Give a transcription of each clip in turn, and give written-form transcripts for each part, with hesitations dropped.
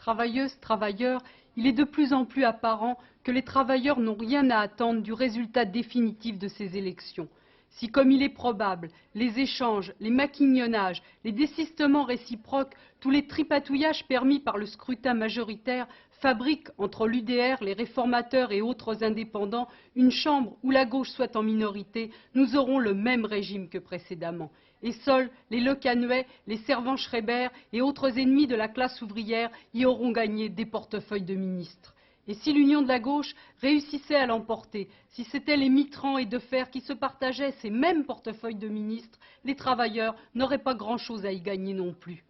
Travailleuses, travailleurs, il est de plus en plus apparent que les travailleurs n'ont rien à attendre du résultat définitif de ces élections. Si, comme il est probable, les échanges, les maquignonnages, les désistements réciproques, tous les tripatouillages permis par le scrutin majoritaire fabriquent entre l'UDR, les réformateurs et autres indépendants une chambre où la gauche soit en minorité, nous aurons le même régime que précédemment. Et seuls les Le Canuet, les Servan-Schreiber et autres ennemis de la classe ouvrière y auront gagné des portefeuilles de ministres. Et si l'union de la gauche réussissait à l'emporter, si c'étaient les Mitterrand et Defferre qui se partageaient ces mêmes portefeuilles de ministres, les travailleurs n'auraient pas grand-chose à y gagner non plus.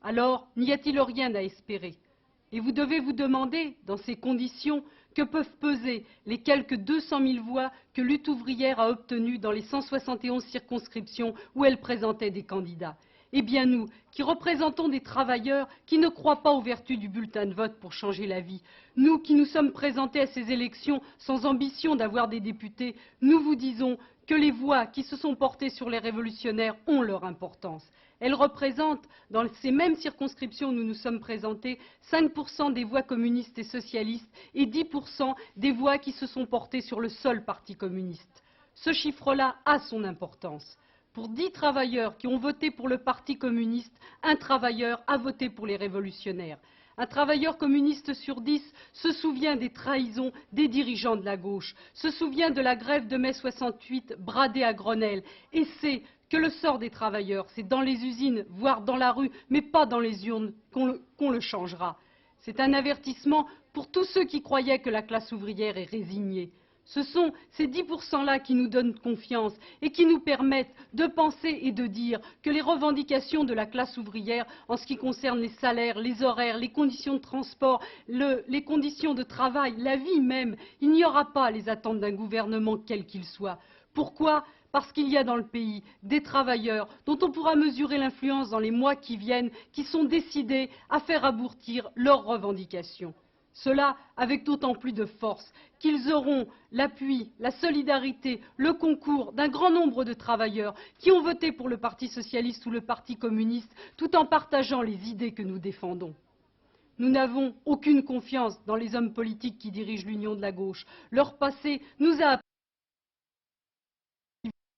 Alors, n'y a-t-il rien à espérer? Et vous devez vous demander, dans ces conditions, que peuvent peser les quelques 200 000 voix que Lutte ouvrière a obtenues dans les 171 circonscriptions où elle présentait des candidats. Eh bien nous, qui représentons des travailleurs qui ne croient pas aux vertus du bulletin de vote pour changer la vie, nous qui nous sommes présentés à ces élections sans ambition d'avoir des députés, nous vous disons que les voix qui se sont portées sur les révolutionnaires ont leur importance. Elles représentent, dans ces mêmes circonscriptions où nous nous sommes présentés, 5% des voix communistes et socialistes et 10% des voix qui se sont portées sur le seul parti communiste. Ce chiffre-là a son importance. Pour 10 travailleurs qui ont voté pour le Parti communiste, un travailleur a voté pour les révolutionnaires. Un travailleur communiste sur 10 se souvient des trahisons des dirigeants de la gauche, se souvient de la grève de mai 68 bradée à Grenelle et sait que le sort des travailleurs, c'est dans les usines, voire dans la rue, mais pas dans les urnes, qu'on le changera. C'est un avertissement pour tous ceux qui croyaient que la classe ouvrière est résignée. Ce sont ces 10%-là qui nous donnent confiance et qui nous permettent de penser et de dire que les revendications de la classe ouvrière en ce qui concerne les salaires, les horaires, les conditions de transport, les conditions de travail, la vie même, il n'y aura pas les attentes d'un gouvernement quel qu'il soit. Pourquoi ? Parce qu'il y a dans le pays des travailleurs dont on pourra mesurer l'influence dans les mois qui viennent, qui sont décidés à faire aboutir leurs revendications. Cela avec d'autant plus de force qu'ils auront l'appui, la solidarité, le concours d'un grand nombre de travailleurs qui ont voté pour le Parti socialiste ou le Parti communiste tout en partageant les idées que nous défendons. Nous n'avons aucune confiance dans les hommes politiques qui dirigent l'union de la gauche. Leur passé nous a appris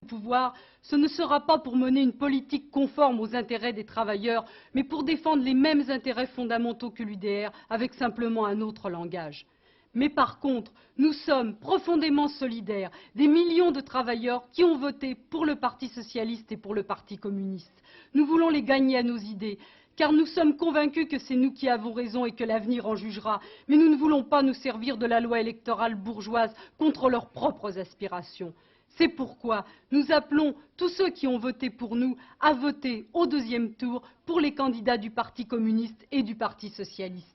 pouvoir, ce ne sera pas pour mener une politique conforme aux intérêts des travailleurs, mais pour défendre les mêmes intérêts fondamentaux que l'UDR, avec simplement un autre langage. Mais par contre, nous sommes profondément solidaires des millions de travailleurs qui ont voté pour le Parti socialiste et pour le Parti communiste. Nous voulons les gagner à nos idées, car nous sommes convaincus que c'est nous qui avons raison et que l'avenir en jugera. Mais nous ne voulons pas nous servir de la loi électorale bourgeoise contre leurs propres aspirations. C'est pourquoi nous appelons tous ceux qui ont voté pour nous à voter au deuxième tour pour les candidats du Parti communiste et du Parti socialiste.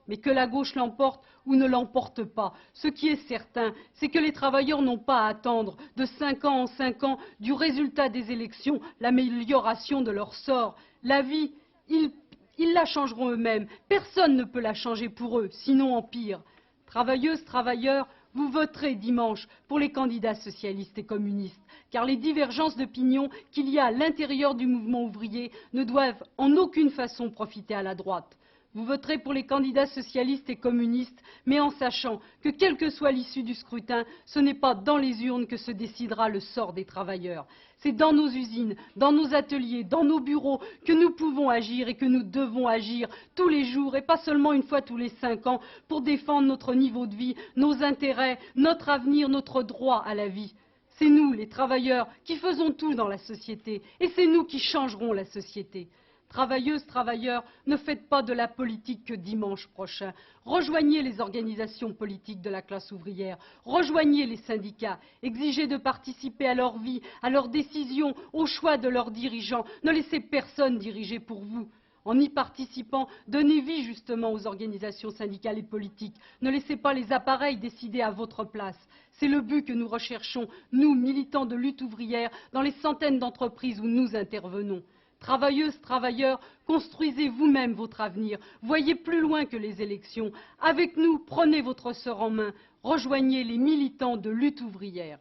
Mais que la gauche l'emporte ou ne l'emporte pas, ce qui est certain, c'est que les travailleurs n'ont pas à attendre de 5 ans en 5 ans du résultat des élections l'amélioration de leur sort. La vie, ils la changeront eux-mêmes. Personne ne peut la changer pour eux, sinon en pire. Travailleuses, travailleurs, vous voterez dimanche pour les candidats socialistes et communistes, car les divergences d'opinion qu'il y a à l'intérieur du mouvement ouvrier ne doivent en aucune façon profiter à la droite. Vous voterez pour les candidats socialistes et communistes, mais en sachant que, quelle que soit l'issue du scrutin, ce n'est pas dans les urnes que se décidera le sort des travailleurs. C'est dans nos usines, dans nos ateliers, dans nos bureaux que nous pouvons agir et que nous devons agir tous les jours et pas seulement une fois tous les 5 ans pour défendre notre niveau de vie, nos intérêts, notre avenir, notre droit à la vie. C'est nous, les travailleurs, qui faisons tout dans la société et c'est nous qui changerons la société. Travailleuses, travailleurs, ne faites pas de la politique que dimanche prochain. Rejoignez les organisations politiques de la classe ouvrière, rejoignez les syndicats, exigez de participer à leur vie, à leurs décisions, au choix de leurs dirigeants. Ne laissez personne diriger pour vous. En y participant, donnez vie justement aux organisations syndicales et politiques. Ne laissez pas les appareils décider à votre place. C'est le but que nous recherchons, nous, militants de lutte ouvrière, dans les centaines d'entreprises où nous intervenons. Travailleuses, travailleurs, construisez vous-même votre avenir. Voyez plus loin que les élections. Avec nous, prenez votre sort en main. Rejoignez les militants de lutte ouvrière.